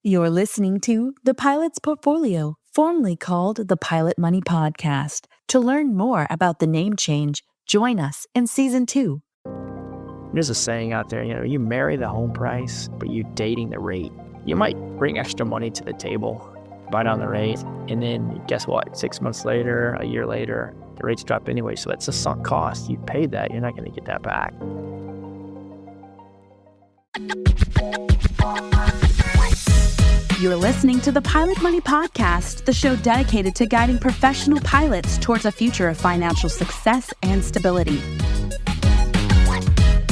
You're listening to The Pilot's Portfolio, formerly called the Pilot Money Podcast. To learn more about the name change, join us in Season 2. There's a saying out there, you marry the home price, but you're dating the rate. You might bring extra money to the table, buy down the rate, and then guess what? 6 months later, a year later, the rates drop anyway. So that's a sunk cost. You paid that. You're not going to get that back. You're listening to the Pilot Money Podcast, the show dedicated to guiding professional pilots towards a future of financial success and stability.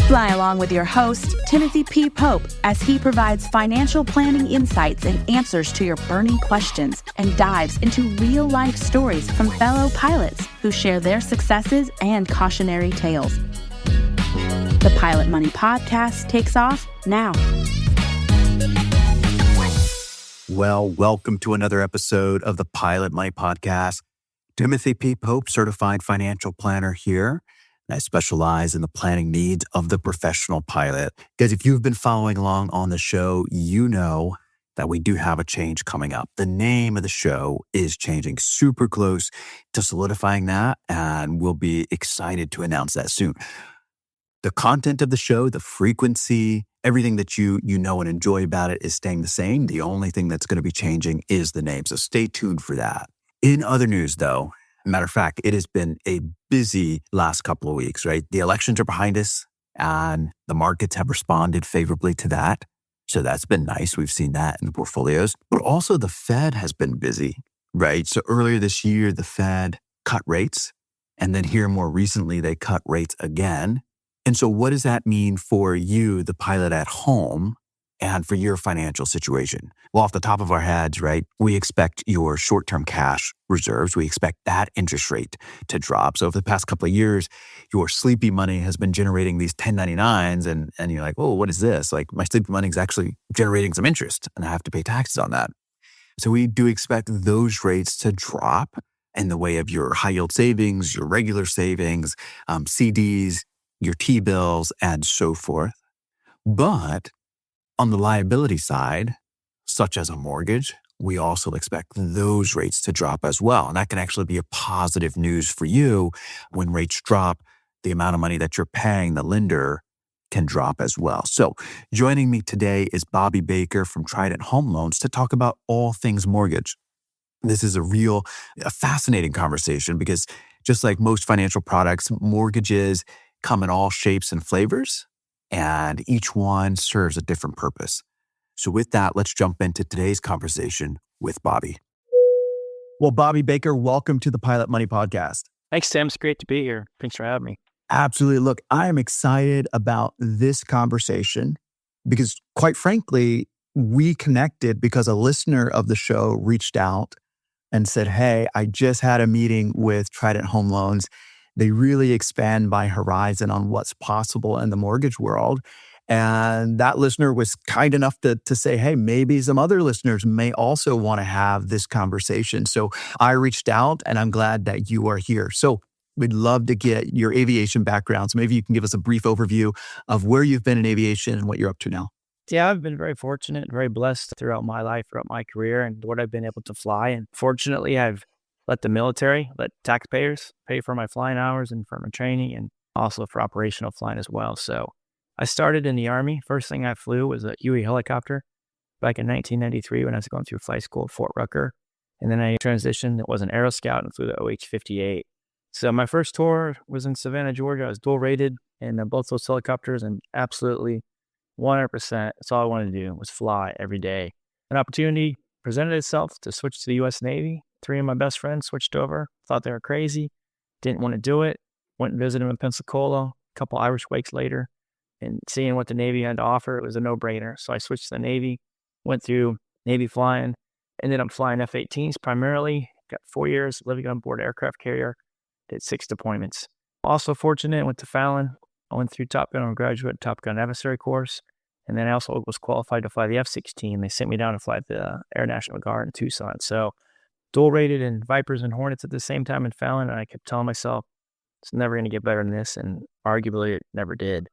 Fly along with your host, Timothy P. Pope, as he provides financial planning insights and answers to your burning questions and dives into real-life stories from fellow pilots who share their successes and cautionary tales. The Pilot Money Podcast takes off now. Well, welcome to another episode of the Pilot Money Podcast. Timothy P. Pope, certified financial planner here. I specialize in the planning needs of the professional pilot. Guys, if you've been following along on the show, you know that we do have a change coming up. The name of the show is changing, super close to solidifying that, and we'll be excited to announce that soon. The content of the show, the frequency, everything that you know and enjoy about it is staying the same. The only thing that's going to be changing is the name, so stay tuned for that. In other news, though, matter of fact, it has been a busy last couple of weeks, right? The elections are behind us and the markets have responded favorably to that. So that's been nice. We've seen that in the portfolios. But also the Fed has been busy, right? So earlier this year, the Fed cut rates. And then here more recently, they cut rates again. And so what does that mean for you, the pilot at home, and for your financial situation? Well, off the top of our heads, right, we expect your short-term cash reserves, we expect that interest rate to drop. So over the past couple of years, your sleepy money has been generating these 1099s and you're like, oh, what is this? Like my sleepy money is actually generating some interest and I have to pay taxes on that. So we do expect those rates to drop in the way of your high-yield savings, your regular savings, CDs, your T-bills, and so forth. But on the liability side, such as a mortgage, we also expect those rates to drop as well. And that can actually be a positive news for you. When rates drop, the amount of money that you're paying the lender can drop as well. So joining me today is Bobby Baker from Trident Home Loans to talk about all things mortgage. This is a fascinating conversation because just like most financial products, mortgages come in all shapes and flavors, and each one serves a different purpose. So with that, let's jump into today's conversation with Bobby. Well, Bobby Baker, welcome to the Pilot Money Podcast. Thanks, Tim. It's great to be here. Thanks for having me. Absolutely. Look, I am excited about this conversation because, quite frankly, we connected because a listener of the show reached out and said, hey, I just had a meeting with Trident Home Loans. They really expand my horizon on what's possible in the mortgage world. And that listener was kind enough to say, hey, maybe some other listeners may also want to have this conversation. So I reached out and I'm glad that you are here. So we'd love to get your aviation background. So maybe you can give us a brief overview of where you've been in aviation and what you're up to now. Yeah, I've been very fortunate, very blessed throughout my life, throughout my career, and what I've been able to fly. And fortunately, I've let the military, let taxpayers pay for my flying hours and for my training and also for operational flying as well. So I started in the Army. First thing I flew was a Huey helicopter back in 1993 when I was going through flight school at Fort Rucker. And then I transitioned. It was an Aero Scout and flew the OH-58. So my first tour was in Savannah, Georgia. I was dual rated in both those helicopters and absolutely 100%. That's all I wanted to do was fly every day. An opportunity presented itself to switch to the U.S. Navy. 3 of my best friends switched over, thought they were crazy, didn't want to do it, went and visited them in Pensacola, a couple Irish wakes later, and seeing what the Navy had to offer, it was a no-brainer. So I switched to the Navy, went through Navy flying, ended up flying F-18s primarily, got 4 years living on board aircraft carrier, did 6 deployments. Also fortunate, went to Fallon, I went through Top Gun graduate Top Gun adversary course, and then I also was qualified to fly the F-16. They sent me down to fly the Air National Guard in Tucson. So dual rated in Vipers and Hornets at the same time in Fallon, and I kept telling myself, it's never going to get better than this, and arguably it never did.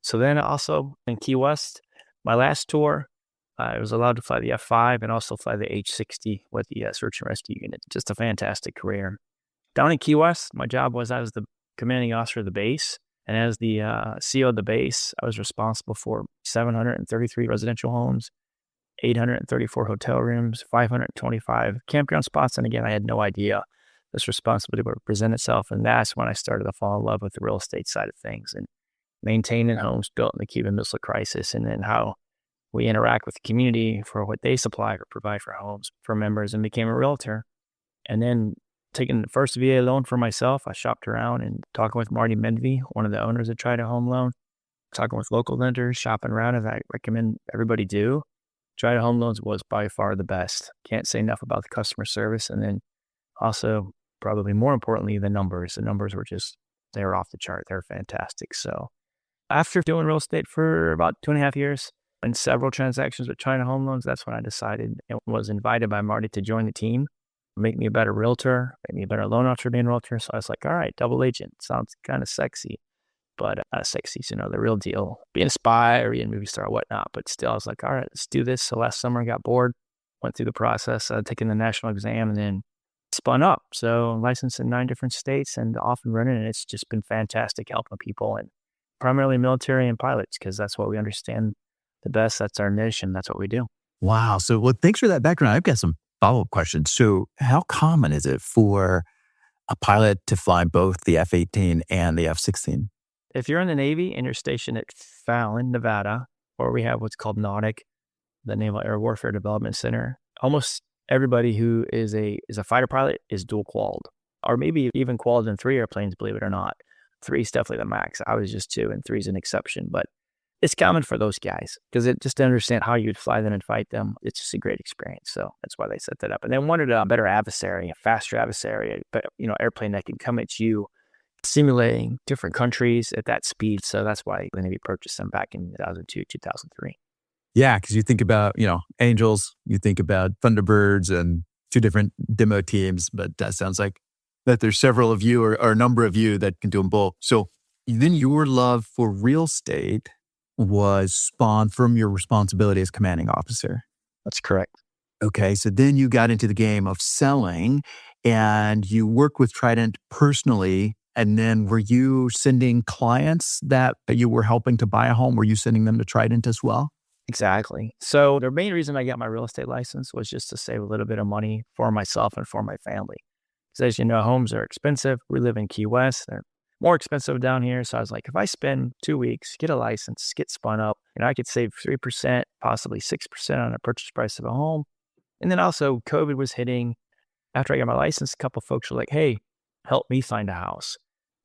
So then also in Key West, my last tour, I was allowed to fly the F5 and also fly the H-60 with the search and rescue unit. Just a fantastic career. Down in Key West, my job was I was the commanding officer of the base. And as the CEO of the base, I was responsible for 733 residential homes, 834 hotel rooms, 525 campground spots. And again, I had no idea this responsibility would present itself. And that's when I started to fall in love with the real estate side of things and maintaining homes built in the Cuban Missile Crisis, and then how we interact with the community for what they supply or provide for homes for members, and became a realtor. And then taking the first VA loan for myself, I shopped around and talking with Marty Menvey, one of the owners of Trident Home Loan, talking with local lenders, shopping around, as I recommend everybody do. Trident Home Loans was by far the best. Can't say enough about the customer service. And then also, probably more importantly, the numbers. The numbers were just, they were off the chart. They're fantastic. So after doing real estate for about 2.5 years and several transactions with Trident Home Loans, that's when I decided and was invited by Marty to join the team, make me a better realtor, make me a better loan officer being a realtor. So I was like, all right, double agent. Sounds kind of sexy, but not sexy, the real deal. Being a spy or being a movie star or whatnot, but still I was like, all right, let's do this. So last summer I got bored, went through the process, taking the national exam, and then spun up. So licensed in 9 different states and off and running. And it's just been fantastic helping people, and primarily military and pilots, because that's what we understand the best. That's our niche, and that's what we do. Wow. So, well, thanks for that background. I've got some follow-up questions. So how common is it for a pilot to fly both the F-18 and the F-16? If you're in the Navy and you're stationed at Fallon, Nevada, or we have what's called NAUTIC, the Naval Air Warfare Development Center, almost everybody who is a fighter pilot is dual qualified, or maybe even qualified in 3 airplanes, believe it or not. 3 is definitely the max. I was just 2, and 3 is an exception, but it's common for those guys because just to understand how you'd fly them and fight them, it's just a great experience. So that's why they set that up. And they wanted a better adversary, a faster adversary, but airplane that can come at you, simulating different countries at that speed. So that's why the Navy purchased them back in 2002, 2003. Yeah, because you think about, Angels, you think about Thunderbirds and 2 different demo teams, but that sounds like that there's several of you or a number of you that can do them both. So then your love for real estate was spawned from your responsibility as commanding officer. That's correct. Okay, so then you got into the game of selling and you worked with Trident personally. And then were you sending clients that you were helping to buy a home? Were you sending them to Trident as well? Exactly. So the main reason I got my real estate license was just to save a little bit of money for myself and for my family. Because as you know, homes are expensive. We live in Key West. They're more expensive down here. So I was like, if I spend 2 weeks, get a license, get spun up, I could save 3%, possibly 6% on the purchase price of a home. And then also COVID was hitting. After I got my license, a couple of folks were like, hey, help me find a house.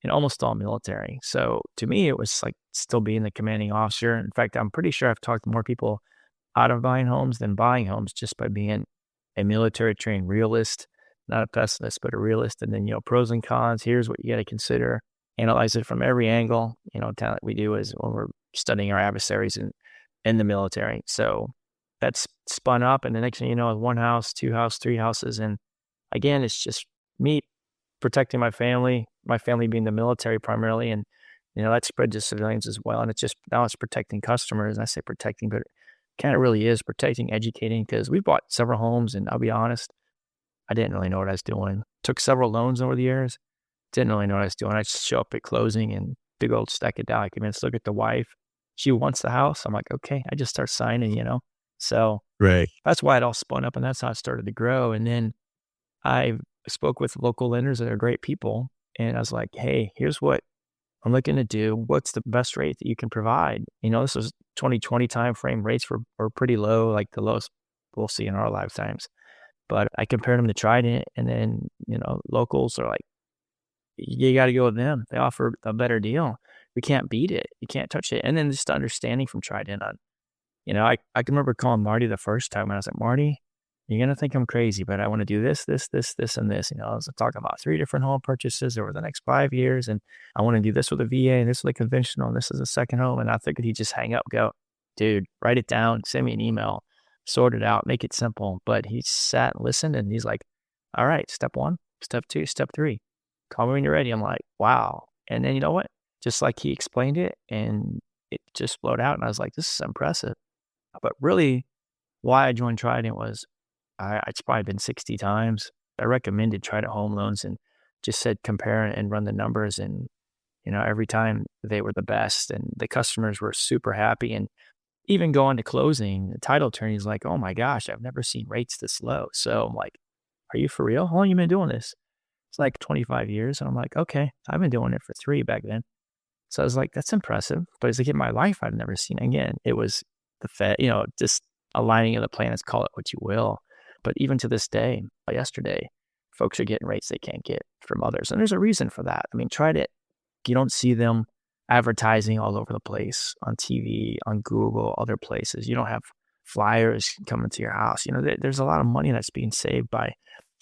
And almost all military. So to me, it was like still being the commanding officer. In fact, I'm pretty sure I've talked to more people out of buying homes than buying homes just by being a military trained realist, not a pessimist, but a realist. And then, pros and cons, here's what you got to consider, analyze it from every angle. Talent we do is when we're studying our adversaries in the military. So that's spun up. And the next thing you know, 1 house, 2 houses, 3 houses. And again, it's just me protecting my family being the military primarily. And, that spread to civilians as well. And now it's protecting customers. And I say protecting, but it kind of really is protecting, educating, because we bought several homes and I'll be honest, I didn't really know what I was doing. Took several loans over the years. Didn't really know what I was doing. I just show up at closing and big old stack of documents, look at the wife. She wants the house. I'm like, okay, I just start signing, So right. That's why it all spun up and that's how it started to grow. And then I spoke with local lenders that are great people. And I was like, hey, here's what I'm looking to do. What's the best rate that you can provide? This was 2020 timeframe. Rates were pretty low, like the lowest we'll see in our lifetimes. But I compared them to Trident, and then, locals are like, you got to go with them. They offer a better deal. We can't beat it. You can't touch it. And then just understanding from Trident on, I can remember calling Marty the first time and I was like, Marty, you're going to think I'm crazy, but I want to do this, this, this, this, and this. I was talking about 3 different home purchases over the next 5 years. And I want to do this with a VA and this with a conventional and this is a second home. And I figured he'd just hang up, go, dude, write it down, send me an email, sort it out, make it simple. But he sat and listened and he's like, all right, step 1, step 2, step 3. Call me when you're ready. I'm like, wow. And then you know what? Just like he explained it and it just flowed out. And I was like, this is impressive. But really, why I joined Trident was it's probably been 60 times. I recommended Trident Home Loans and just said compare and run the numbers. And, every time they were the best and the customers were super happy. And even going to closing, the title attorney's like, oh my gosh, I've never seen rates this low. So I'm like, are you for real? How long you been doing this? It's like 25 years. And I'm like, okay, I've been doing it for 3 back then. So I was like, that's impressive. But it's like in my life, I've never seen it. Again. It was the Fed, just aligning of the planets, call it what you will. But even to this day, yesterday, folks are getting rates they can't get from others. And there's a reason for that. I mean, Trident, you don't see them advertising all over the place on TV, on Google, other places. You don't have flyers coming to your house. There's a lot of money that's being saved by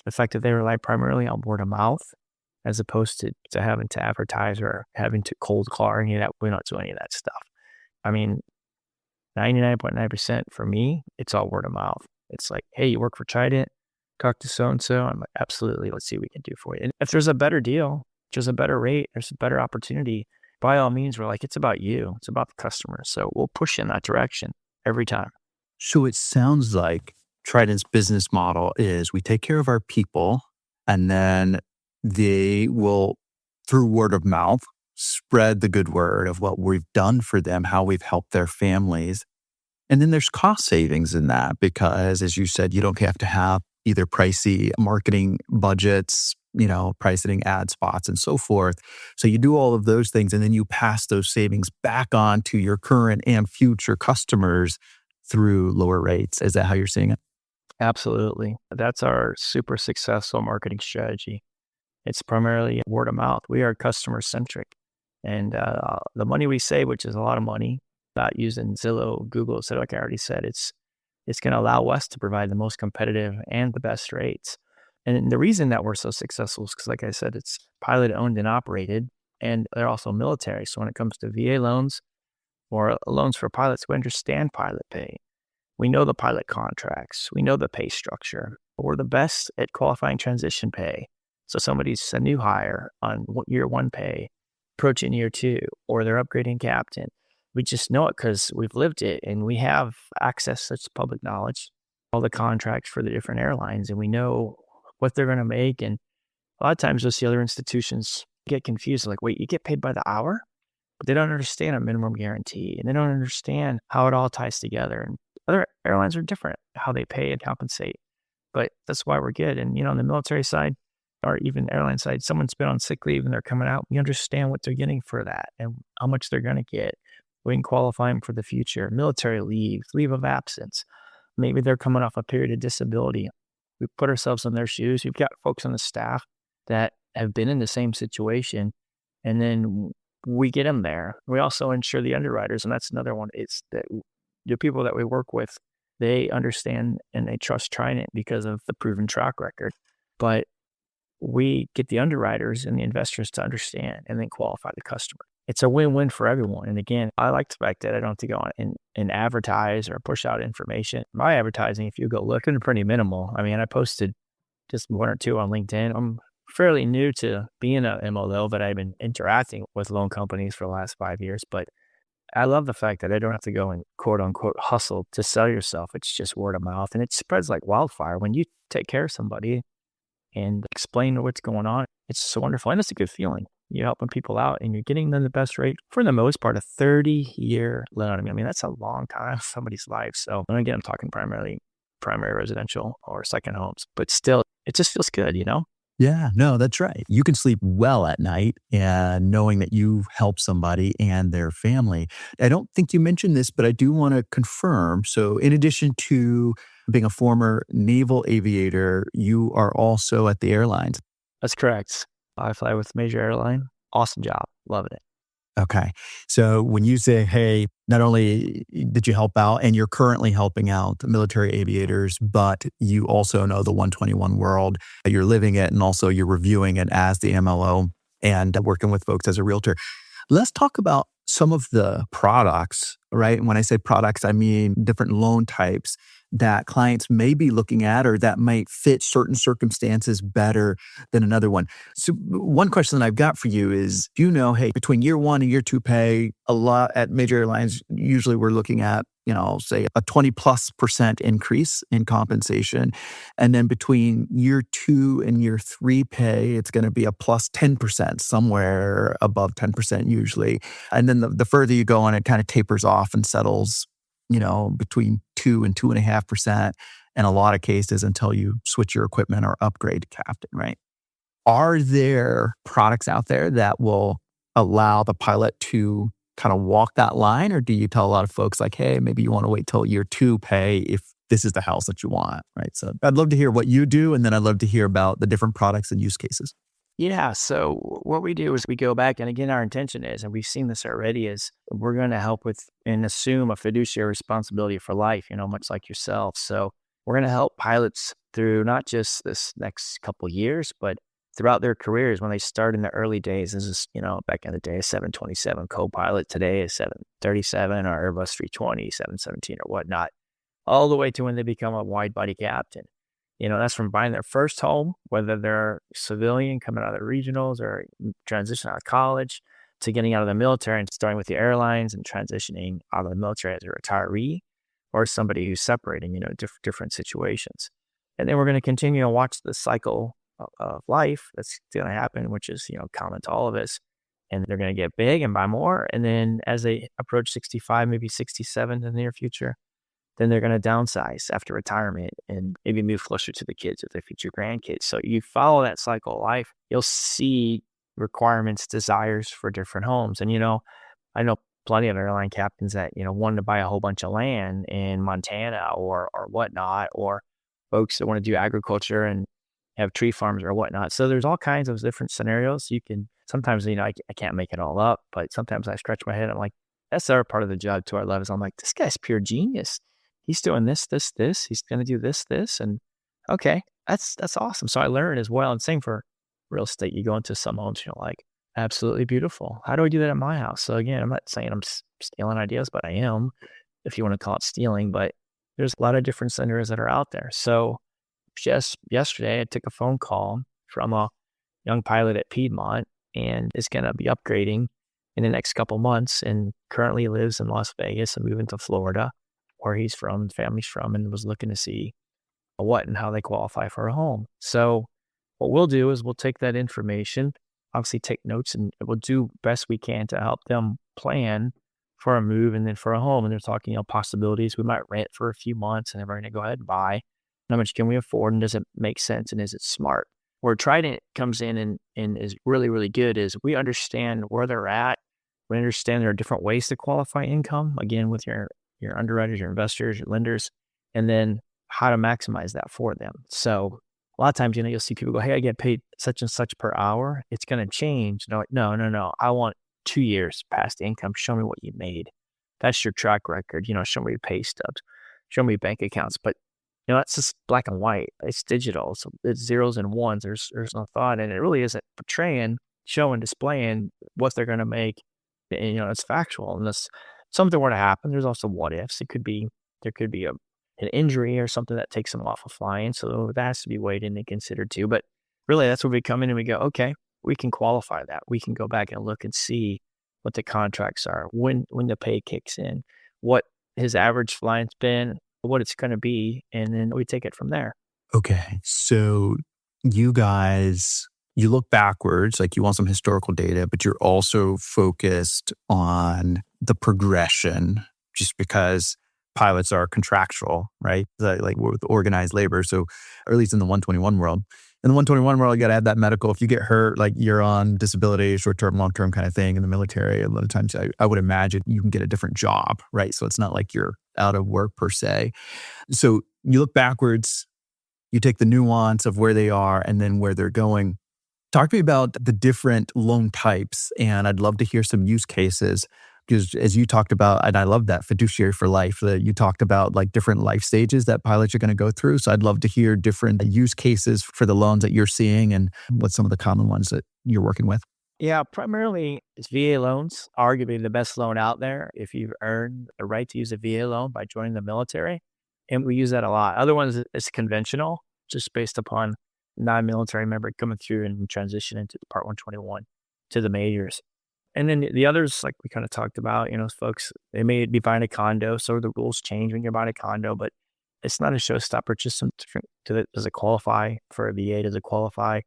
the fact that they rely primarily on word of mouth as opposed to having to advertise or having to cold call any of that. We don't do any of that stuff. I mean, 99.9% for me, it's all word of mouth. It's like, hey, you work for Trident, talk to so-and-so. I'm like, absolutely. Let's see what we can do for you. And if there's a better deal, there's a better rate, there's a better opportunity, by all means, we're like, it's about you. It's about the customer. So we'll push you in that direction every time. So it sounds like Trident's business model is we take care of our people and then they will, through word of mouth, spread the good word of what we've done for them, how we've helped their families. And then there's cost savings in that because, as you said, you don't have to have either pricey marketing budgets, pricing ad spots and so forth. So you do all of those things and then you pass those savings back on to your current and future customers through lower rates. Is that how you're seeing it? Absolutely. That's our super successful marketing strategy. It's primarily word of mouth. We are customer centric. And the money we save, which is a lot of money, about using Zillow, Google, so like I already said, it's going to allow us to provide the most competitive and the best rates. And the reason that we're so successful is because, like I said, it's pilot owned and operated, and they're also military. So when it comes to VA loans or loans for pilots, we understand pilot pay. We know the pilot contracts. We know the pay structure. We're the best at qualifying transition pay. So somebody's a new hire on year 1 pay, approaching year 2, or they're upgrading captain. We just know it because we've lived it and we have access to public knowledge, all the contracts for the different airlines, and we know what they're going to make. And a lot of times you'll see other institutions get confused. Like, wait, you get paid by the hour? But they don't understand a minimum guarantee and they don't understand how it all ties together. And other airlines are different, how they pay and compensate. But that's why we're good. And, on the military side or even airline side, someone's been on sick leave and they're coming out. We understand what they're getting for that and how much they're going to get. We can qualify them for the future. Military leave of absence. Maybe they're coming off a period of disability. We put ourselves in their shoes. We've got folks on the staff that have been in the same situation, and then we get them there. We also insure the underwriters, and that's another one. It's that the people that we work with, they understand and they trust Trident because of the proven track record. But we get the underwriters and the investors to understand and then qualify the customer. It's a win-win for everyone. And again, I like the fact that I don't have to go on and advertise or push out information. My advertising, if you go look, is pretty minimal. I mean, I posted just 1 or 2 on LinkedIn. I'm fairly new to being an MLO, but I've been interacting with loan companies for the last 5 years. But I love the fact that I don't have to go and quote unquote hustle to sell yourself. It's just word of mouth and it spreads like wildfire. When you take care of somebody and explain what's going on, it's so wonderful. And it's a good feeling. You're helping people out and you're getting them the best rate. For the most part, a 30-year loan. I mean, that's a long time in somebody's life. So, and again, I'm talking primary residential or second homes, but still, it just feels good, Yeah, no, that's right. You can sleep well at night and knowing that you've helped somebody and their family. I don't think you mentioned this, but I do want to confirm. So in addition to being a former naval aviator, you are also at the airlines. That's correct. I fly with a major airline. Awesome job. Loving it. Okay. So when you say, hey, not only did you help out and you're currently helping out military aviators, but you also know the 121 world, you're living it and also you're reviewing it as the MLO and working with folks as a realtor. Let's talk about some of the products, right? And when I say products, I mean different loan types that clients may be looking at or that might fit certain circumstances better than another one. So one question that I've got for you is, do you know, hey, between year one and year two pay, a lot at major airlines, usually we're looking at, say a 20+% increase in compensation. And then between year two and year three pay, it's going to be a plus 10%, somewhere above 10% usually. And then the further you go on, it kind of tapers off and settles, between 2 and 2.5% in a lot of cases until you switch your equipment or upgrade to captain, right? Are there products out there that will allow the pilot to kind of walk that line? Or do you tell a lot of folks like, hey, maybe you want to wait till year two pay if this is the house that you want, right? So I'd love to hear what you do. And then I'd love to hear about the different products and use cases. Yeah. So what we do is we go back, and again, our intention is, and we've seen this already, is we're going to help with and assume a fiduciary responsibility for life, much like yourself. So we're going to help pilots through not just this next couple years, but throughout their careers when they start in the early days. This is, back in the day, a 727 co-pilot. Today is 737 or Airbus 320, 717 or whatnot, all the way to when they become a wide body captain. That's from buying their first home, whether they're civilian coming out of the regionals or transition out of college, to getting out of the military and starting with the airlines and transitioning out of the military as a retiree or somebody who's separating, different situations. And then we're going to continue to watch the cycle of life that's going to happen, which is, common to all of us. And they're going to get big and buy more. And then as they approach 65, maybe 67 in the near future, then they're going to downsize after retirement and maybe move closer to the kids or their future grandkids. So you follow that cycle of life, you'll see requirements, desires for different homes. And, I know plenty of airline captains that, wanted to buy a whole bunch of land in Montana or whatnot, or folks that want to do agriculture and have tree farms or whatnot. So there's all kinds of different scenarios. You can sometimes, I can't make it all up, but sometimes I scratch my head. I'm like, that's our part of the job to our levels. I'm like, this guy's pure genius. He's doing this. He's going to do this. And okay, that's awesome. So I learned as well. And same for real estate. You go into some homes, like, absolutely beautiful. How do I do that at my house? So again, I'm not saying I'm stealing ideas, but I am, if you want to call it stealing. But there's a lot of different scenarios that are out there. So just yesterday, I took a phone call from a young pilot at Piedmont and is going to be upgrading in the next couple months, and currently lives in Las Vegas and moving to Florida, where he's from, family's from, and was looking to see what and how they qualify for a home. So what we'll do is we'll take that information, obviously take notes, and we'll do best we can to help them plan for a move and then for a home. And they're talking, possibilities. We might rent for a few months and then we're going to go ahead and buy. How much can we afford, and does it make sense, and is it smart? Where Trident comes in and is really, really good is we understand where they're at. We understand there are different ways to qualify income, again, with your underwriters, your investors, your lenders, and then how to maximize that for them. So a lot of times, you'll see people go, hey, I get paid such and such per hour. It's going to change. No, I want 2 years past income. Show me what you made. That's your track record. Show me your pay stubs. Show me bank accounts. But, that's just black and white. It's digital. So it's zeros and ones. There's no thought. And it really isn't portraying, showing, displaying what they're going to make. And, it's factual. Unless something were to happen, there's also what ifs. There could be an injury or something that takes them off of flying. So that has to be weighed in and considered too. But really, that's where we come in and we go, okay, we can qualify that. We can go back and look and see what the contracts are, when the pay kicks in, what his average flying's been, what it's going to be, and then we take it from there. Okay. So you guys, you look backwards, like you want some historical data, but you're also focused on the progression, just because pilots are contractual, right? Like with organized labor. So, or at least in the 121 world. In the 121 world, you got to have that medical. If you get hurt, like you're on disability, short-term, long-term kind of thing in the military, a lot of times I would imagine you can get a different job, right? So it's not like you're out of work per se. So you look backwards, you take the nuance of where they are and then where they're going. Talk to me about the different loan types, and I'd love to hear some use cases. Because as you talked about, and I love that fiduciary for life, that you talked about like different life stages that pilots are going to go through. So I'd love to hear different use cases for the loans that you're seeing and what some of the common ones that you're working with. Yeah, primarily it's VA loans, arguably the best loan out there. If you've earned the right to use a VA loan by joining the military, And we use that a lot. Other ones, it's conventional, just based upon non-military member coming through and transition into Part 121 to the majors. And then the others, like we kind of talked about, folks, they may be buying a condo, so the rules change when you're buying a condo, but it's not a showstopper. Just some different. Does it qualify for a VA? Does it qualify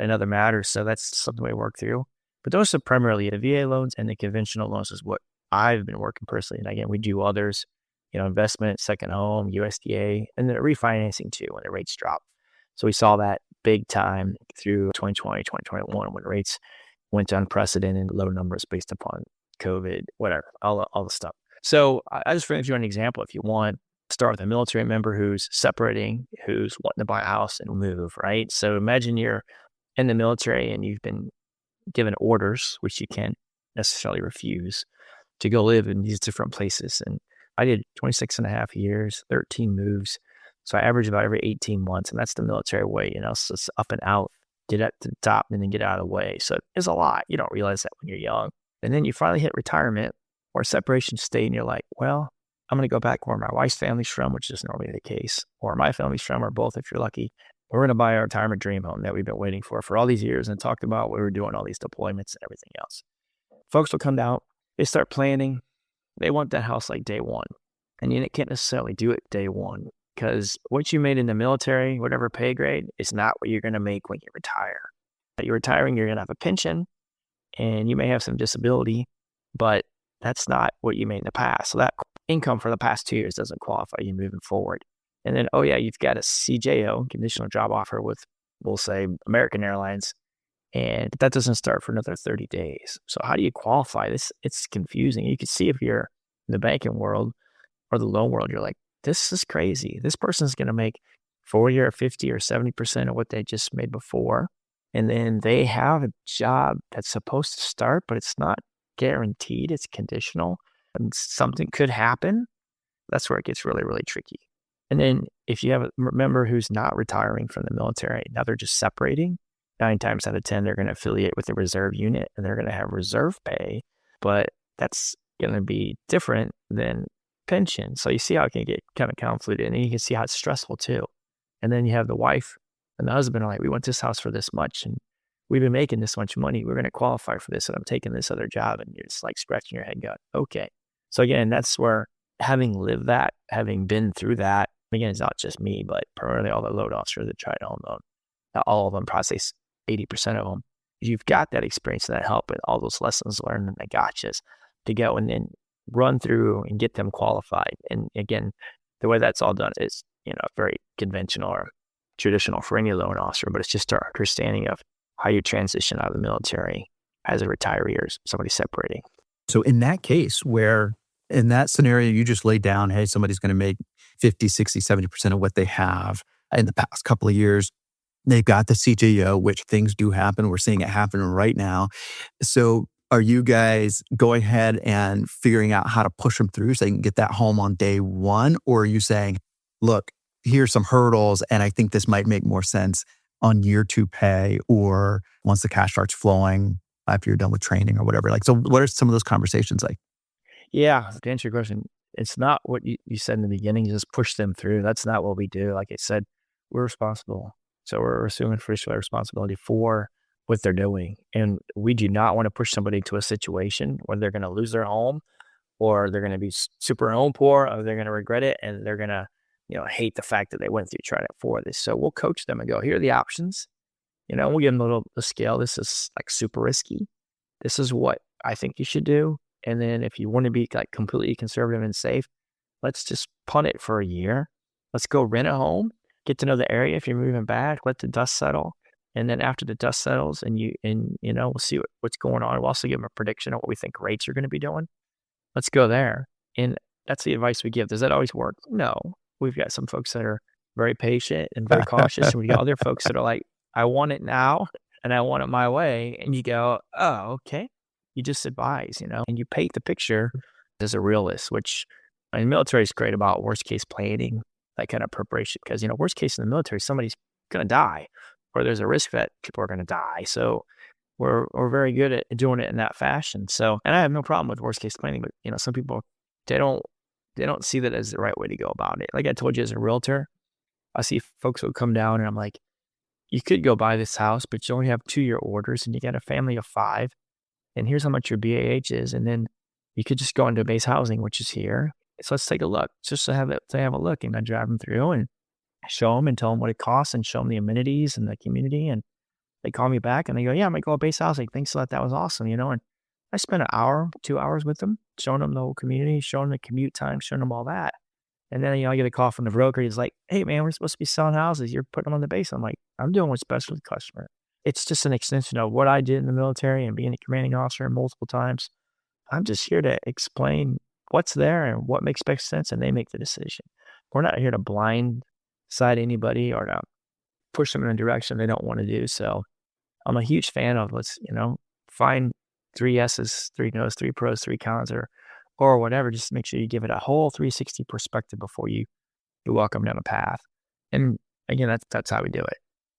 in other matters? So that's something we work through. But those are primarily the VA loans, and the conventional loans is what I've been working personally. And again, we do others, investment, second home, USDA, and then refinancing too when the rates drop. So we saw that big time through 2020, 2021 when rates went to unprecedented low numbers based upon COVID, whatever, all the stuff. So I just want to give you an example if you want. Start with a military member who's separating, who's wanting to buy a house and move, right? So imagine you're in the military and you've been given orders, which you can't necessarily refuse, to go live in these different places. And I did 26 and a half years, 13 moves. So I average about every 18 months, and that's the military way, so it's up and out, get up to the top and then get out of the way. So it's a lot. You don't realize that when you're young. And then you finally hit retirement or separation state and you're like, well, I'm going to go back where my wife's family's from, which is normally the case, or my family's from, or both if you're lucky. We're going to buy our retirement dream home that we've been waiting for all these years and talked about what we were doing, all these deployments and everything else. Folks will come down, they start planning. They want that house like day one. And you can't necessarily do it day one because what you made in the military, whatever pay grade, is not what you're going to make when you retire. You're retiring, you're going to have a pension and you may have some disability, but that's not what you made in the past. So that income for the past 2 years doesn't qualify you moving forward. And then, you've got a CJO, conditional job offer with, we'll say, American Airlines, and that doesn't start for another 30 days. So how do you qualify this? It's confusing. You can see if you're in the banking world or the loan world, you're like, this is crazy. This person's going to make 40 or 50 or 70% of what they just made before. And then they have a job that's supposed to start, but it's not guaranteed. It's conditional and something could happen. That's where it gets really, really tricky. And then if you have a member who's not retiring from the military, now they're just separating, 9 times out of 10, they're going to affiliate with the reserve unit and they're going to have reserve pay, but that's going to be different than pension. So you see how it can get kind of convoluted, and then you can see how it's stressful too. And then you have the wife and the husband are like, we want this house for this much and we've been making this much money. We're going to qualify for this and I'm taking this other job, and you're just like scratching your head going, okay. So again, that's where having lived that, having been through that, again, it's not just me, but primarily all the loan officers that Trident Home Loan, not all of them, probably 80% of them, you've got that experience and that help and all those lessons learned and the gotchas to go and then run through and get them qualified. And again, the way that's all done is, very conventional or traditional for any loan officer, but it's just our understanding of how you transition out of the military as a retiree or somebody separating. So in that case, where in that scenario you just laid down, hey, somebody's going to make 50, 60, 70% of what they have in the past couple of years. They've got the CJO, which things do happen. We're seeing it happen right now. So are you guys going ahead and figuring out how to push them through so they can get that home on day one? Or are you saying, look, here's some hurdles, and I think this might make more sense on year 2 pay or once the cash starts flowing after you're done with training or whatever? Like, so what are some of those conversations like? Yeah, to answer your question, it's not what you said in the beginning, just push them through. That's not what we do. Like I said, we're responsible. So we're assuming fiduciary responsibility for what they're doing. And we do not want to push somebody to a situation where they're going to lose their home or they're going to be super home poor or they're going to regret it and they're going to, hate the fact that they went through trying it for this. So we'll coach them and go, here are the options. We'll give them a scale. This is like super risky. This is what I think you should do. And then if you want to be like completely conservative and safe, let's just punt it for a year. Let's go rent a home, get to know the area. If you're moving back, let the dust settle. And then after the dust settles and we'll see what's going on. We'll also give them a prediction of what we think rates are going to be doing. Let's go there. And that's the advice we give. Does that always work? No. We've got some folks that are very patient and very cautious. And we got other folks that are like, I want it now and I want it my way. And you go, oh, okay. You just advise, and you paint the picture as a realist, which in the military is great about worst case planning, that kind of preparation. Because, worst case in the military, somebody's going to die or there's a risk that people are going to die. So we're very good at doing it in that fashion. So, and I have no problem with worst case planning, but, some people, they don't they don't see that as the right way to go about it. Like I told you, as a realtor, I see folks will come down and I'm like, you could go buy this house, but you only have 2-year orders and you got a family of 5. And here's how much your BAH is. And then you could just go into base housing, which is here. So let's take a look, just to have a look. And I drive them through and show them and tell them what it costs and show them the amenities and the community. And they call me back and they go, yeah, I might go to base housing. Thanks a lot. That was awesome. And I spent an hour, 2 hours with them, showing them the whole community, showing them the commute time, showing them all that. And then, I get a call from the broker. He's like, hey, man, we're supposed to be selling houses. You're putting them on the base. I'm like, I'm doing what's best for the customer. It's just an extension of what I did in the military and being a commanding officer multiple times. I'm just here to explain what's there and what makes best sense, and they make the decision. We're not here to blindside anybody or to push them in a direction they don't want to do. So I'm a huge fan of let's, find 3 yeses, 3 nos, 3 pros, 3 cons, or whatever. Just make sure you give it a whole 360 perspective before you walk them down a path. And again, that's how we do it.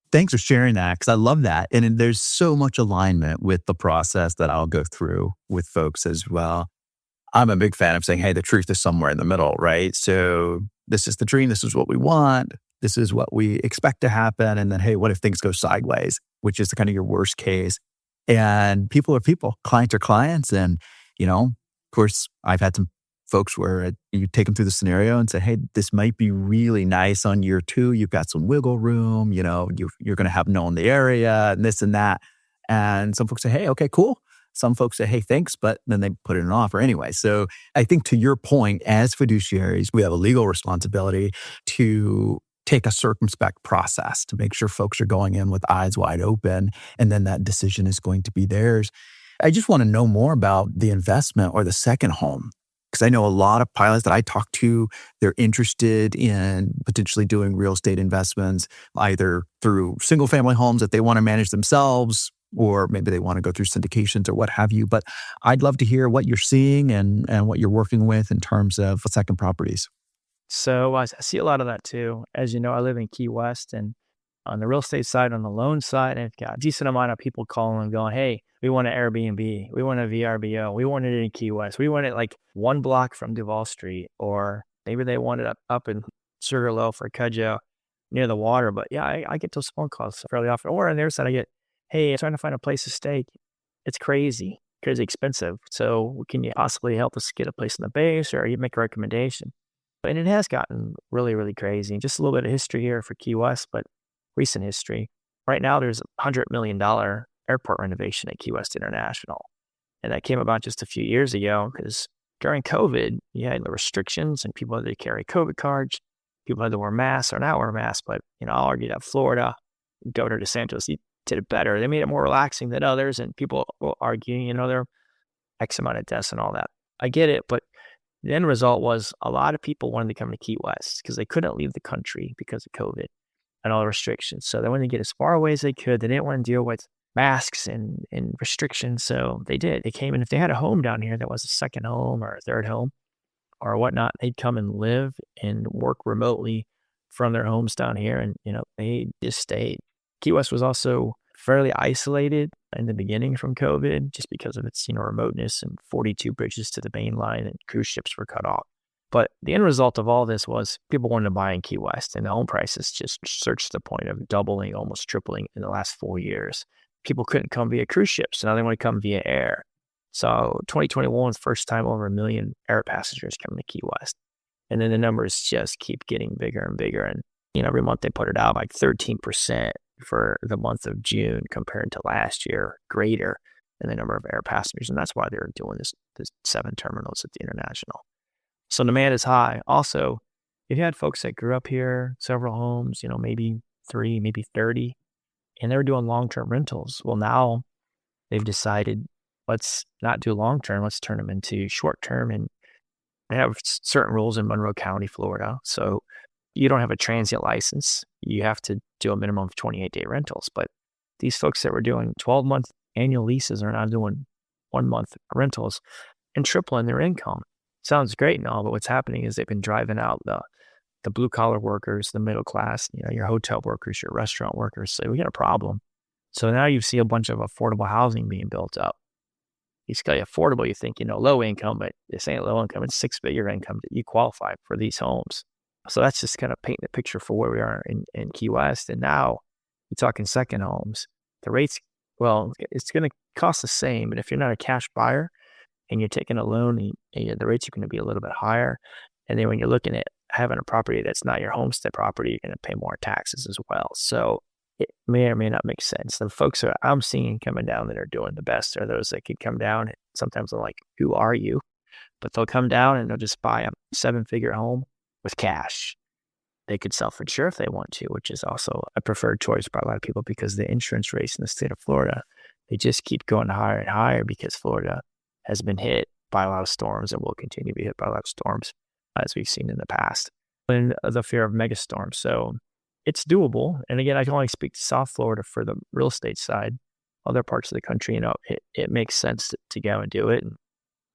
Thanks for sharing that, because I love that. And there's so much alignment with the process that I'll go through with folks as well. I'm a big fan of saying, hey, the truth is somewhere in the middle, right? So this is the dream. This is what we want. This is what we expect to happen. And then, hey, what if things go sideways, which is kind of your worst case? And people are people, clients are clients. And, of course, I've had some folks where you take them through the scenario and say, hey, this might be really nice on year 2. You've got some wiggle room, you're going to have known the area and this and that. And some folks say, hey, okay, cool. Some folks say, hey, thanks, but then they put in an offer anyway. So I think to your point, as fiduciaries, we have a legal responsibility to take a circumspect process to make sure folks are going in with eyes wide open, and then that decision is going to be theirs. I just want to know more about the investment or the second home. Because I know a lot of pilots that I talk to, they're interested in potentially doing real estate investments, either through single family homes that they want to manage themselves, or maybe they want to go through syndications or what have you. But I'd love to hear what you're seeing and what you're working with in terms of second properties. So I see a lot of that too. As you know, I live in Key West, and on the real estate side, on the loan side, I've got a decent amount of people calling and going, hey, we want an Airbnb. We want a VRBO. We want it in Key West. We want it like 1 block from Duval Street, or maybe they want it up in Sugarloaf or Cudjoe near the water. But yeah, I get those phone calls fairly often. Or on their side, I get, hey, I'm trying to find a place to stay. It's crazy expensive. So can you possibly help us get a place in the base, or you make a recommendation? And it has gotten really, really crazy. Just a little bit of history here for Key West, but recent history. Right now, there's a $100 million airport renovation at Key West International. And that came about just a few years ago because during COVID, you had the restrictions and people had to carry COVID cards. People had to wear masks or not wear masks. But, I'll argue that Florida, Governor DeSantis, he did it better. They made it more relaxing than others. And people will argue, there are X amount of deaths and all that. I get it. But the end result was a lot of people wanted to come to Key West because they couldn't leave the country because of COVID and all the restrictions. So they wanted to get as far away as they could. They didn't want to deal with masks and restrictions. So they did. They came, and if they had a home down here that was a second home or a third home or whatnot, they'd come and live and work remotely from their homes down here. And, they just stayed. Key West was also fairly isolated in the beginning from COVID just because of its, remoteness and 42 bridges to the main line and cruise ships were cut off. But the end result of all this was people wanted to buy in Key West, and the home prices just surged to the point of doubling, almost tripling in the last 4 years. People couldn't come via cruise ships, so now they want to come via air. So 2021 was the first time over 1 million air passengers coming to Key West. And then the numbers just keep getting bigger and bigger. And, every month they put it out like 13% for the month of June compared to last year, greater in the number of air passengers. And that's why they're doing this 7 terminals at the International. So demand is high. Also, if you had folks that grew up here, several homes, maybe 3, maybe 30, and they were doing long-term rentals. Well, now they've decided, let's not do long-term, let's turn them into short-term. And they have certain rules in Monroe County, Florida. So you don't have a transient license. You have to do a minimum of 28-day rentals. But these folks that were doing 12-month annual leases are now doing 1-month rentals and tripling their income. Sounds great and all, but what's happening is they've been driving out the blue-collar workers, the middle class, your hotel workers, your restaurant workers. So we got a problem. So now you see a bunch of affordable housing being built up. you say affordable, you think, low income, but this ain't low income. It's six-figure income that you qualify for these homes. So that's just kind of painting the picture for where we are in Key West. And now you're talking second homes. The rates, well, it's going to cost the same. But if you're not a cash buyer and you're taking a loan, the rates are going to be a little bit higher. And then when you're looking at having a property that's not your homestead property, you're going to pay more taxes as well. So it may or may not make sense. The folks that I'm seeing coming down that are doing the best are those that could come down. Sometimes I'm like, who are you? But they'll come down and they'll just buy a 7-figure home with cash. They could self-insure if they want to, which is also a preferred choice by a lot of people because the insurance rates in the state of Florida, they just keep going higher and higher because Florida has been hit by a lot of storms and will continue to be hit by a lot of storms as we've seen in the past. And the fear of mega storms. So it's doable. And again, I can only speak to South Florida for the real estate side. Other parts of the country, it makes sense to go and do it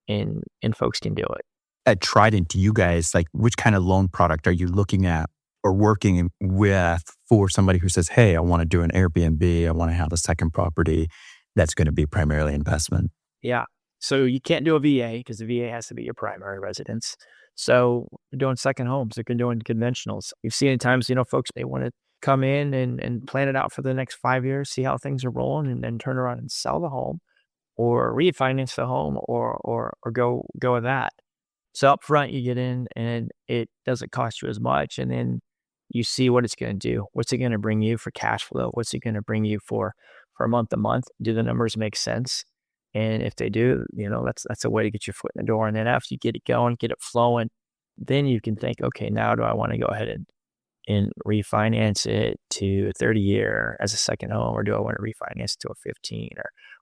and folks can do it. At Trident, do you guys, which kind of loan product are you looking at or working with for somebody who says, hey, I want to do an Airbnb, I want to have a second property that's going to be primarily investment? Yeah. So you can't do a VA because the VA has to be your primary residence. So you're doing second homes, you're doing conventionals. You've seen at times, folks, they want to come in and plan it out for the next 5 years, see how things are rolling, and then turn around and sell the home or refinance the home or go with that. So up front, you get in and it doesn't cost you as much. And then you see what it's going to do. What's it going to bring you for cash flow? What's it going to bring you for month to month? Do the numbers make sense? And if they do, that's a way to get your foot in the door. And then after you get it going, get it flowing, then you can think, okay, now do I want to go ahead and refinance it to a 30-year as a second home, or do I want to refinance to a 15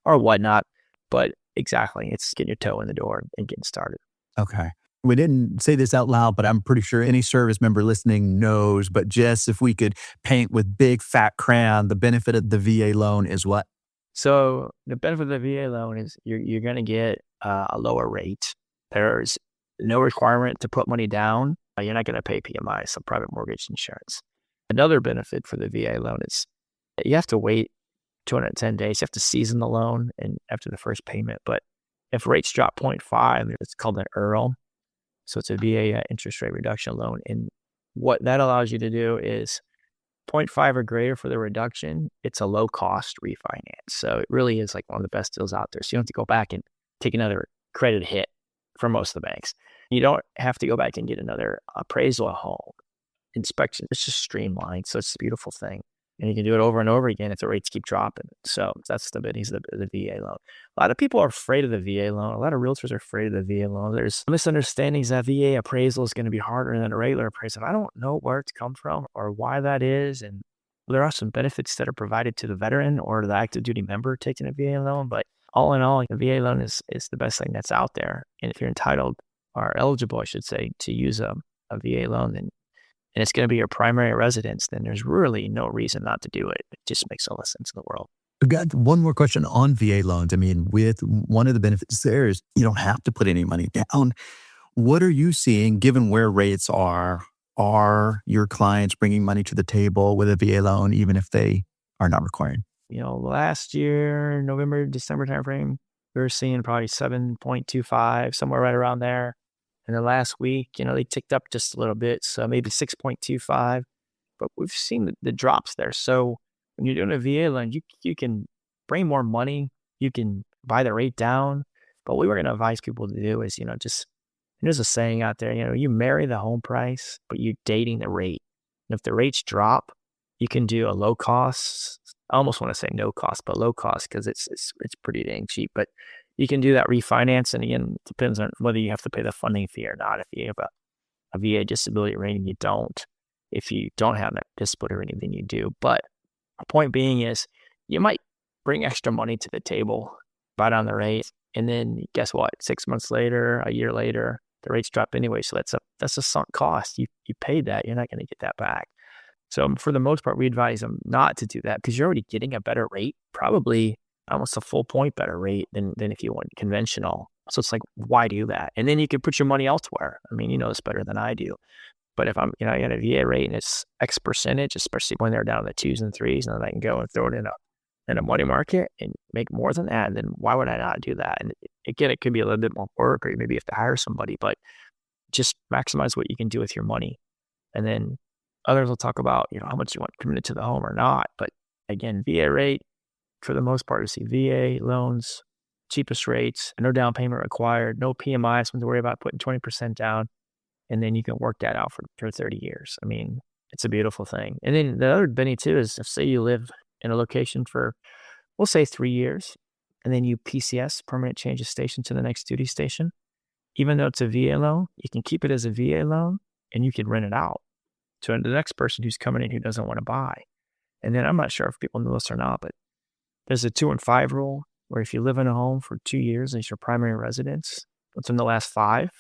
or whatnot? But exactly, it's getting your toe in the door and getting started. Okay. We didn't say this out loud, but I'm pretty sure any service member listening knows. But just if we could paint with big fat crayon, the benefit of the VA loan is what? So the benefit of the VA loan is you're going to get a lower rate. There's no requirement to put money down. You're not going to pay PMI, so private mortgage insurance. Another benefit for the VA loan is you have to wait 210 days. You have to season the loan and after the first payment. But if rates drop 0.5, it's called an ERL. So it's a VA interest rate reduction loan. And what that allows you to do is 0.5 or greater for the reduction. It's a low cost refinance. So it really is like one of the best deals out there. So you don't have to go back and take another credit hit for most of the banks. You don't have to go back and get another appraisal of home inspection. It's just streamlined. So it's a beautiful thing. And you can do it over and over again if the rates keep dropping. So that's the benefit of the VA loan. A lot of people are afraid of the VA loan. A lot of realtors are afraid of the VA loan. There's misunderstandings that VA appraisal is going to be harder than a regular appraisal. I don't know where it's come from or why that is. And there are some benefits that are provided to the veteran or the active duty member taking a VA loan. But all in all, the VA loan is the best thing that's out there. And if you're entitled or eligible, I should say, to use a VA loan, then and it's going to be your primary residence, then there's really no reason not to do it. It just makes all the sense in the world. I've got one more question on VA loans. I mean, with one of the benefits there is you don't have to put any money down. What are you seeing given where rates are? Are your clients bringing money to the table with a VA loan, even if they are not required? Last year, November, December timeframe, we were seeing probably 7.25, somewhere right around there. And the last week, they ticked up just a little bit, so maybe 6.25, but we've seen the drops there. So when you're doing a VA loan, you can bring more money, you can buy the rate down. But what we're going to advise people to do is, there's a saying out there, you marry the home price, but you're dating the rate. And if the rates drop, you can do a low cost. I almost want to say no cost, but low cost because it's pretty dang cheap. But you can do that refinance, and again, it depends on whether you have to pay the funding fee or not. If you have a VA disability rating, you don't. If you don't have that disability rating, then you do. But the point being is you might bring extra money to the table, buy down the rate, and then guess what? 6 months later, a year later, the rates drop anyway. So that's a sunk cost. You paid that. You're not going to get that back. So for the most part, we advise them not to do that because you're already getting a better rate, probably almost a full point better rate than if you went conventional. So it's like, why do that? And then you can put your money elsewhere. I mean, you know this better than I do. But if I'm, I got a VA rate and it's X percentage, especially when they're down in the 2s and 3s, and then I can go and throw it in in a money market and make more than that, then why would I not do that? And again, it could be a little bit more work, or maybe you have to hire somebody, but just maximize what you can do with your money. And then others will talk about, how much you want committed to the home or not. But again, VA rate, for the most part, you see VA loans, cheapest rates, no down payment required, no PMI, something to worry about putting 20% down. And then you can work that out for 30 years. I mean, it's a beautiful thing. And then the other benefit too is, if say you live in a location for, we'll say 3 years, and then you PCS, permanent change of station, to the next duty station. Even though it's a VA loan, you can keep it as a VA loan and you can rent it out to the next person who's coming in who doesn't want to buy. And then I'm not sure if people know this or not, but there's a 2 and 5 rule where if you live in a home for 2 years and it's your primary residence, within the last 5,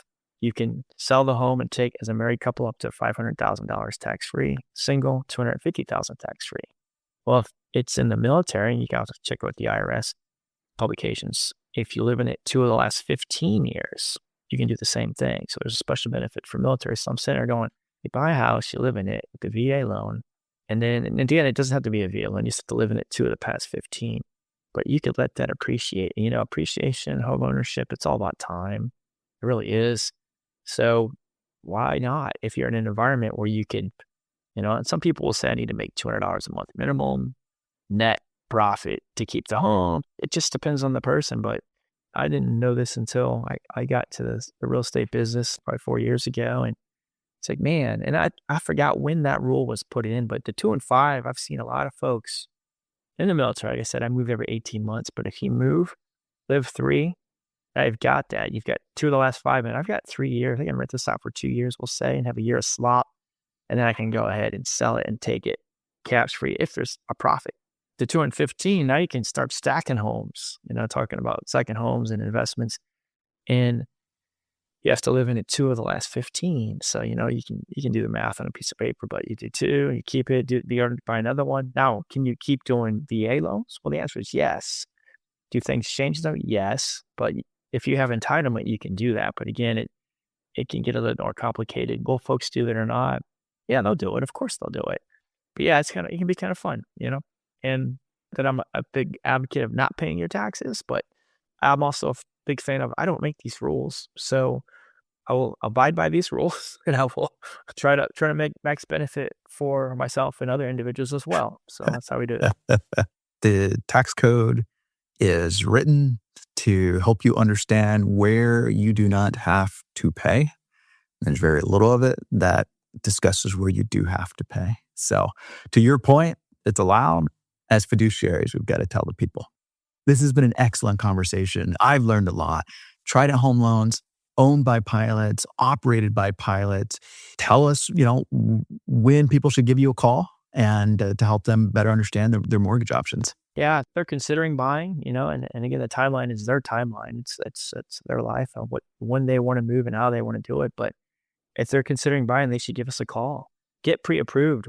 you can sell the home and take, as a married couple, up to $500,000 tax-free, single, $250,000 tax-free. Well, if it's in the military, you got to check with the IRS publications. If you live in it 2 of the last 15 years, you can do the same thing. So there's a special benefit for military. So I'm sitting there going, you buy a house, you live in it with the VA loan. And then, and again, it doesn't have to be a VA loan. You just have to live in it 2 of the past 15. But you could let that appreciate. Appreciation, home ownership, it's all about time. It really is. So why not? If you're in an environment where you could, and some people will say, I need to make $200 a month minimum net profit to keep the home. It just depends on the person. But I didn't know this until I got to the real estate business probably 4 years ago. And it's like, man, and I forgot when that rule was put in, but the 2 and 5, I've seen a lot of folks in the military. Like I said, I move every 18 months, but if you move, live 3, I've got that. You've got 2 of the last 5, and I've got 3 years. I can rent this out for 2 years, we'll say, and have a year of slop. And then I can go ahead and sell it and take it cash free if there's a profit. The 2 and 15, now you can start stacking homes, talking about second homes and investments. And you have to live in it 2 of the last 15. So, you can do the math on a piece of paper, but you do 2, you keep it, buy another one. Now, can you keep doing VA loans? Well, the answer is yes. Do things change though? Yes. But if you have entitlement, you can do that. But again, it can get a little more complicated. Will folks do it or not? Yeah, they'll do it. Of course they'll do it. But yeah, it can be kind of fun, and that I'm a big advocate of not paying your taxes, but I'm also a big fan of, I don't make these rules. So I will abide by these rules, and I will try to make max benefit for myself and other individuals as well. So that's how we do it. The tax code is written to help you understand where you do not have to pay. There's very little of it that discusses where you do have to pay. So to your point, it's allowed. As fiduciaries, we've got to tell the people. This has been an excellent conversation. I've learned a lot. Trident Home Loans, owned by pilots, operated by pilots. Tell us, when people should give you a call and to help them better understand their mortgage options. Yeah, if they're considering buying, and again, the timeline is their timeline. It's their life and when they want to move and how they want to do it. But if they're considering buying, they should give us a call. Get pre-approved.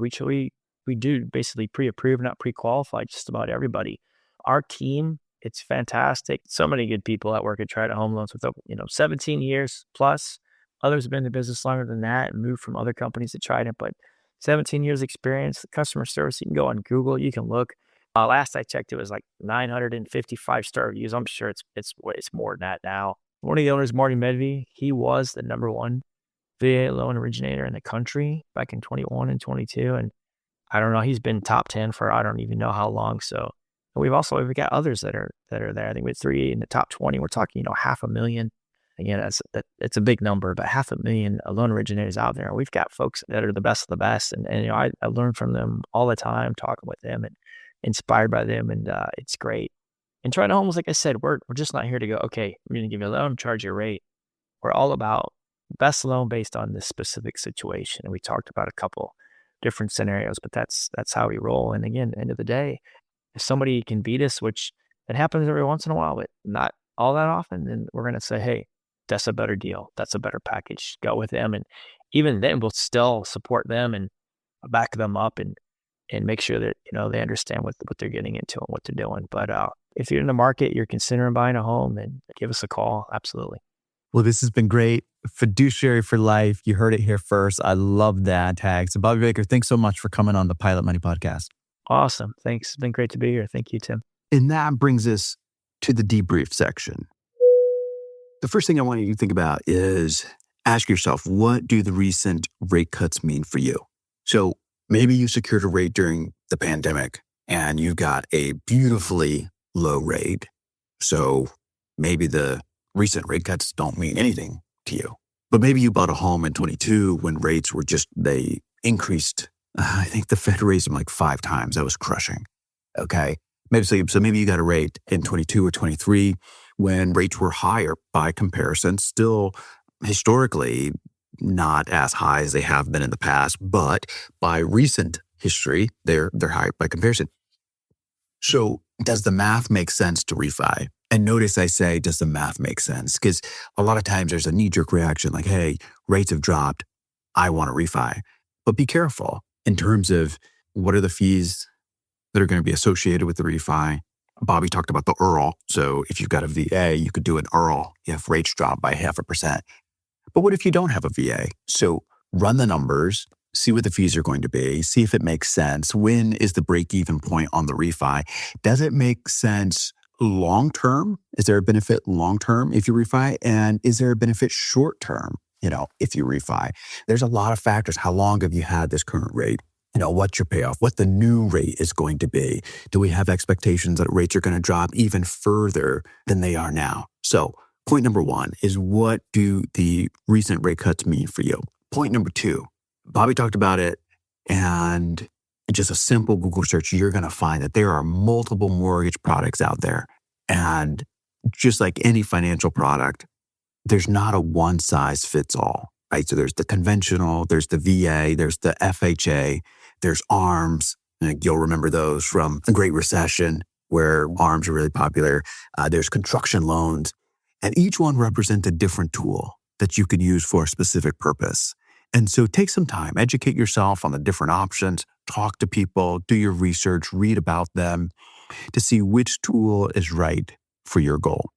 We do basically pre-approve, not pre-qualify just about everybody. Our team, it's fantastic. So many good people that work at Trident Home Loans with 17 years plus. Others have been in the business longer than that and moved from other companies to Trident, but 17 years experience, customer service. You can go on Google, you can look. Last I checked, it was like 955 star reviews. I'm sure it's more than that now. One of the owners, Marty Medvey, he was the #1 VA loan originator in the country back in 21 and 22. And I don't know, he's been top 10 for I don't even know how long. So we've got others that are there. I think with 3 in the top 20, we're talking, 500,000. Again, it's a big number, but 500,000 loan originators out there. We've got folks that are the best of the best. And I learn from them all the time, talking with them and inspired by them. And it's great. And Trident Homes, like I said, we're just not here to go, okay, we're going to give you a loan, charge you a rate. We're all about best loan based on this specific situation. And we talked about a couple different scenarios, but that's how we roll. And again, end of the day, if somebody can beat us, which it happens every once in a while, but not all that often, then we're going to say, hey, that's a better deal. That's a better package. Go with them. And even then we'll still support them and back them up and make sure that, they understand what they're getting into and what they're doing. But if you're in the market, you're considering buying a home, then give us a call. Absolutely. Well, this has been great. Fiduciary for life. You heard it here first. I love that tag. So Bobby Baker, thanks so much for coming on the Pilot Money Podcast. Awesome. Thanks. It's been great to be here. Thank you, Tim. And that brings us to the debrief section. The first thing I want you to think about is ask yourself, what do the recent rate cuts mean for you? So maybe you secured a rate during the pandemic and you got a beautifully low rate. So maybe the recent rate cuts don't mean anything to you. But maybe you bought a home in 22 when rates were they increased. I think the Fed raised them like 5 times. That was crushing. Okay. So maybe you got a rate in 22 or 23 when rates were higher by comparison, still historically not as high as they have been in the past, but by recent history, they're high by comparison. So does the math make sense to refi? And notice I say, does the math make sense? Because a lot of times there's a knee-jerk reaction like, hey, rates have dropped, I want to refi. But be careful in terms of what are the fees that are going to be associated with the refi. Bobby talked about the URL. So if you've got a VA, you could do an URL if rates drop by 0.5%. But what if you don't have a VA? So run the numbers, see what the fees are going to be, see if it makes sense. When is the break-even point on the refi? Does it make sense long-term? Is there a benefit long-term if you refi? And is there a benefit short-term, if you refi? There's a lot of factors. How long have you had this current rate? What's your payoff? What the new rate is going to be? Do we have expectations that rates are going to drop even further than they are now? So point number 1 is, what do the recent rate cuts mean for you? Point number 2, Bobby talked about it, and just a simple Google search, you're going to find that there are multiple mortgage products out there. And just like any financial product, there's not a one size fits all, right? So there's the conventional, there's the VA, there's the FHA, there's ARMs. And you'll remember those from the Great Recession, where ARMs are really popular. There's construction loans. And each one represents a different tool that you could use for a specific purpose. And so take some time, educate yourself on the different options, talk to people, do your research, read about them to see which tool is right for your goal.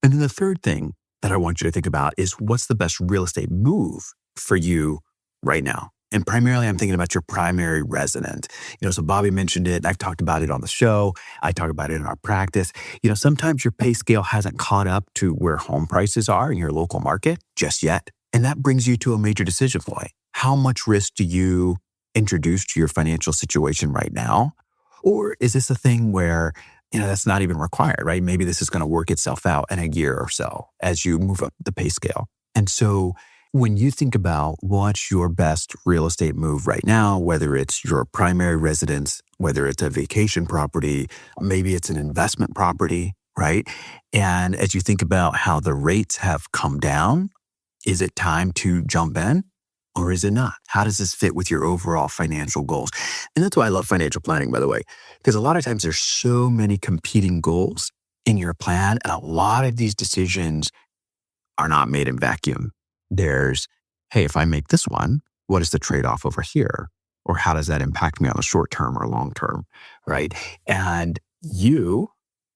And then the third thing that I want you to think about is, what's the best real estate move for you right now? And primarily, I'm thinking about your primary resident. So Bobby mentioned it. I've talked about it on the show. I talk about it in our practice. Sometimes your pay scale hasn't caught up to where home prices are in your local market just yet. And that brings you to a major decision point. How much risk do you introduce to your financial situation right now? Or is this a thing where, that's not even required, right? Maybe this is going to work itself out in a year or so as you move up the pay scale. And so when you think about what's your best real estate move right now, whether it's your primary residence, whether it's a vacation property, maybe it's an investment property, right? And as you think about how the rates have come down, is it time to jump in or is it not? How does this fit with your overall financial goals? And that's why I love financial planning, by the way, because a lot of times there's so many competing goals in your plan, and a lot of these decisions are not made in vacuum. There's, hey, if I make this one, what is the trade-off over here? Or how does that impact me on the short term or long term, right? And you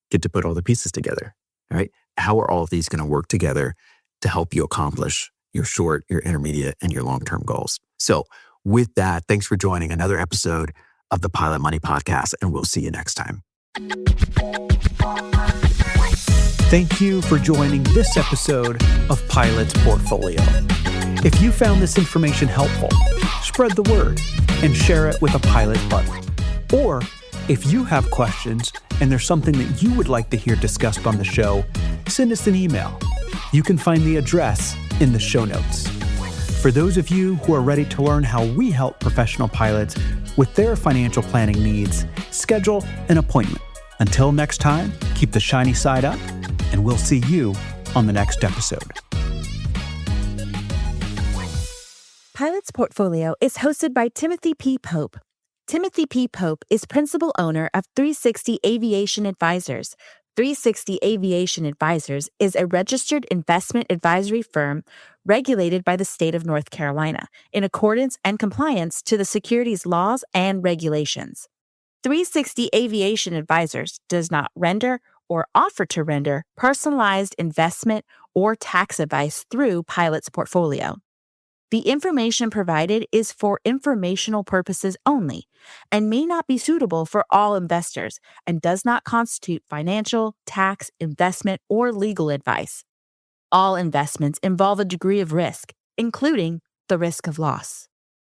get to put all the pieces together, right? How are all of these going to work together to help you accomplish your short, your intermediate, and your long-term goals? So with that, thanks for joining another episode of the Pilot Money Podcast, and we'll see you next time. Thank you for joining this episode of Pilot's Portfolio. If you found this information helpful, spread the word and share it with a Pilot buddy. Or if you have questions and there's something that you would like to hear discussed on the show, send us an email. You can find the address in the show notes. For those of you who are ready to learn how we help professional pilots with their financial planning needs, schedule an appointment. Until next time, keep the shiny side up, and we'll see you on the next episode. Pilot's Portfolio is hosted by Timothy P. Pope. Timothy P. Pope is principal owner of 360 Aviation Advisors. 360 Aviation Advisors is a registered investment advisory firm regulated by the state of North Carolina in accordance and compliance to the securities laws and regulations. 360 Aviation Advisors does not render or offer to render personalized investment or tax advice through Pilot's Portfolio. The information provided is for informational purposes only and may not be suitable for all investors and does not constitute financial, tax, investment, or legal advice. All investments involve a degree of risk, including the risk of loss.